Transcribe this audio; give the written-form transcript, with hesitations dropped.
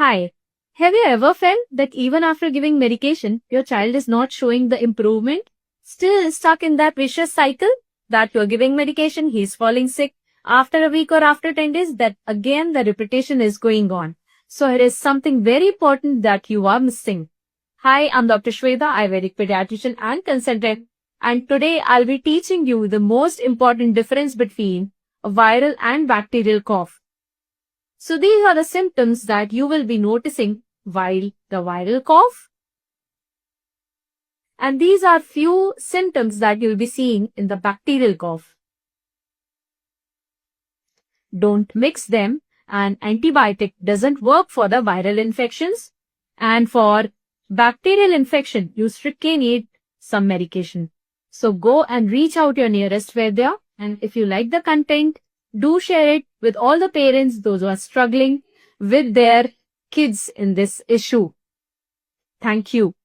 Hi. Have you ever felt that even after giving medication, your child is not showing the improvement? Still stuck in that vicious cycle that you're giving medication, he's falling sick. After a week or after 10 days, that again the repetition is going on. So here is something very important that you are missing. Hi, I'm Dr. Shweta, Ayurvedic pediatrician and consultant. And today I'll be teaching you the most important difference between a viral and bacterial cough. So these are the symptoms that you will be noticing while the viral cough. And these are few symptoms that you'll be seeing in the bacterial cough. Don't mix them. An antibiotic doesn't work for the viral infections. And for bacterial infection, you strictly need some medication. So go and reach out your nearest Vaidya. And if you like the content, do share it with all the parents, those who are struggling with their kids in this issue. Thank you.